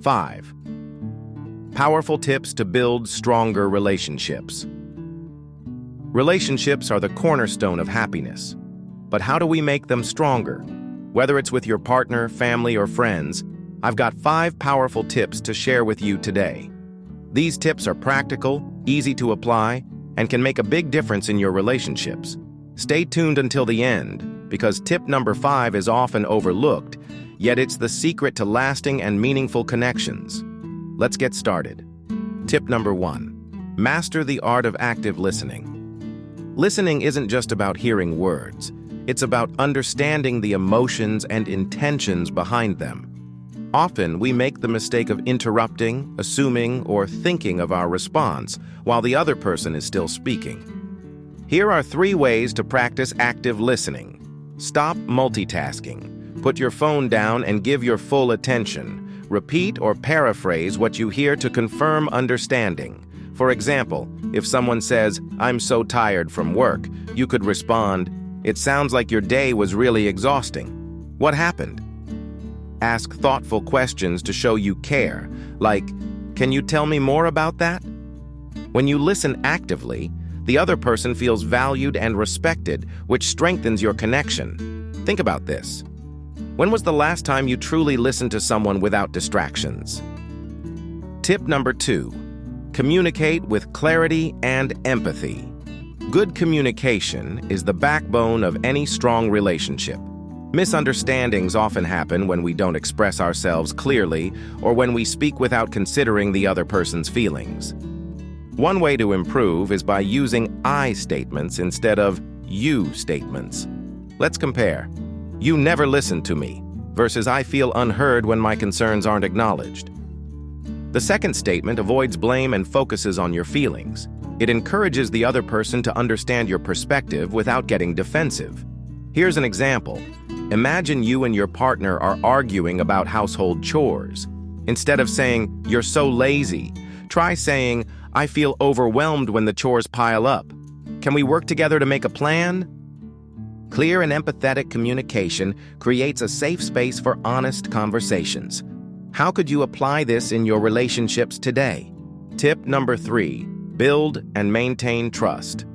5. Powerful tips to build stronger relationships. Relationships are the cornerstone of happiness. But how do we make them stronger? Whether it's with your partner, family, or friends, I've got 5 powerful tips to share with you today. These tips are practical, easy to apply, and can make a big difference in your relationships. Stay tuned until the end, because tip number 5 is often overlooked, yet it's the secret to lasting and meaningful connections. Let's get started. Tip number 1. Master the art of active listening. Listening isn't just about hearing words. It's about understanding the emotions and intentions behind them. Often, we make the mistake of interrupting, assuming, or thinking of our response while the other person is still speaking. Here are 3 ways to practice active listening. Stop multitasking. Put your phone down and give your full attention. Repeat or paraphrase what you hear to confirm understanding. For example, if someone says, "I'm so tired from work," you could respond, "It sounds like your day was really exhausting. What happened?" Ask thoughtful questions to show you care, like, "Can you tell me more about that?" When you listen actively, the other person feels valued and respected, which strengthens your connection. Think about this. When was the last time you truly listened to someone without distractions? Tip number 2. Communicate with clarity and empathy. Good communication is the backbone of any strong relationship. Misunderstandings often happen when we don't express ourselves clearly or when we speak without considering the other person's feelings. One way to improve is by using I statements instead of you statements. Let's compare. "You never listen to me," versus "I feel unheard when my concerns aren't acknowledged." The second statement avoids blame and focuses on your feelings. It encourages the other person to understand your perspective without getting defensive. Here's an example. Imagine you and your partner are arguing about household chores. Instead of saying, "You're so lazy," try saying, "I feel overwhelmed when the chores pile up. Can we work together to make a plan?" Clear and empathetic communication creates a safe space for honest conversations. How could you apply this in your relationships today? Tip number 3. Build and maintain trust.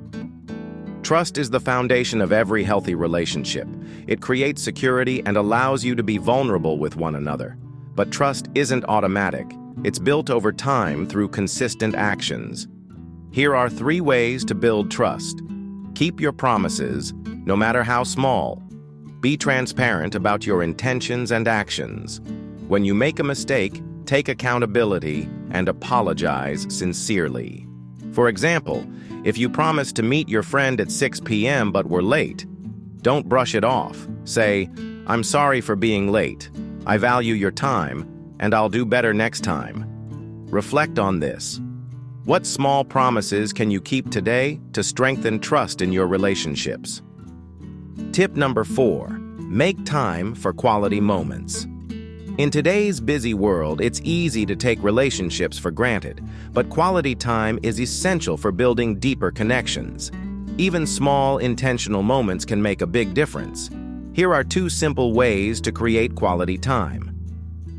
Trust is the foundation of every healthy relationship. It creates security and allows you to be vulnerable with one another. But trust isn't automatic. It's built over time through consistent actions. Here are 3 ways to build trust. Keep your promises, no matter how small. Be transparent about your intentions and actions. When you make a mistake, take accountability and apologize sincerely. For example, if you promise to meet your friend at 6 p.m. but were late, don't brush it off. Say, "I'm sorry for being late. I value your time, and I'll do better next time." Reflect on this. What small promises can you keep today to strengthen trust in your relationships? Tip number 4. Make time for quality moments. In today's busy world, it's easy to take relationships for granted, but quality time is essential for building deeper connections. Even small, intentional moments can make a big difference. Here are 2 simple ways to create quality time.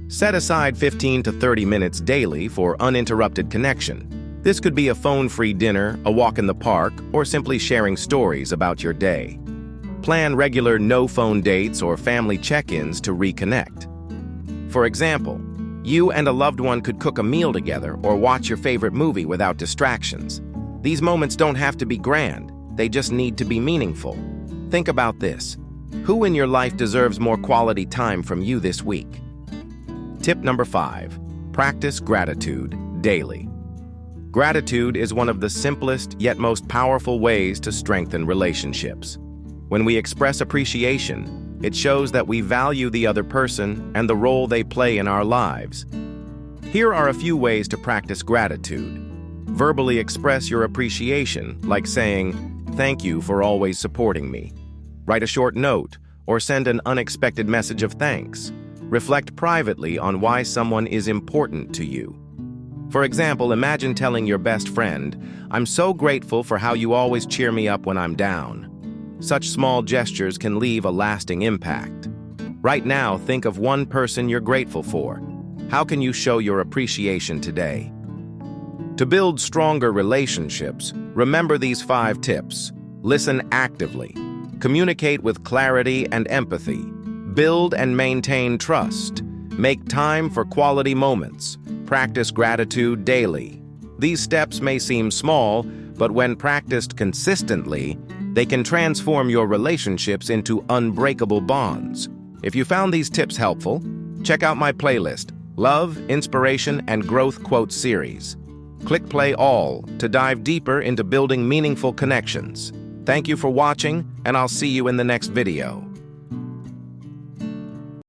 Set aside 15 to 30 minutes daily for uninterrupted connection. This could be a phone-free dinner, a walk in the park, or simply sharing stories about your day. Plan regular no-phone dates or family check-ins to reconnect. For example, you and a loved one could cook a meal together or watch your favorite movie without distractions. These moments don't have to be grand. They just need to be meaningful. Think about this. Who in your life deserves more quality time from you this week? Tip number 5. Practice gratitude daily. Gratitude is one of the simplest yet most powerful ways to strengthen relationships. When we express appreciation, it shows that we value the other person and the role they play in our lives. Here are a few ways to practice gratitude. Verbally express your appreciation, like saying, "Thank you for always supporting me." Write a short note or send an unexpected message of thanks. Reflect privately on why someone is important to you. For example, imagine telling your best friend, "I'm so grateful for how you always cheer me up when I'm down." Such small gestures can leave a lasting impact. Right now, think of one person you're grateful for. How can you show your appreciation today? To build stronger relationships, remember these 5 tips. Listen actively. Communicate with clarity and empathy. Build and maintain trust. Make time for quality moments. Practice gratitude daily. These steps may seem small, but when practiced consistently, they can transform your relationships into unbreakable bonds. If you found these tips helpful, check out my playlist, Love, Inspiration, and Growth Quotes series. Click play all to dive deeper into building meaningful connections. Thank you for watching, and I'll see you in the next video.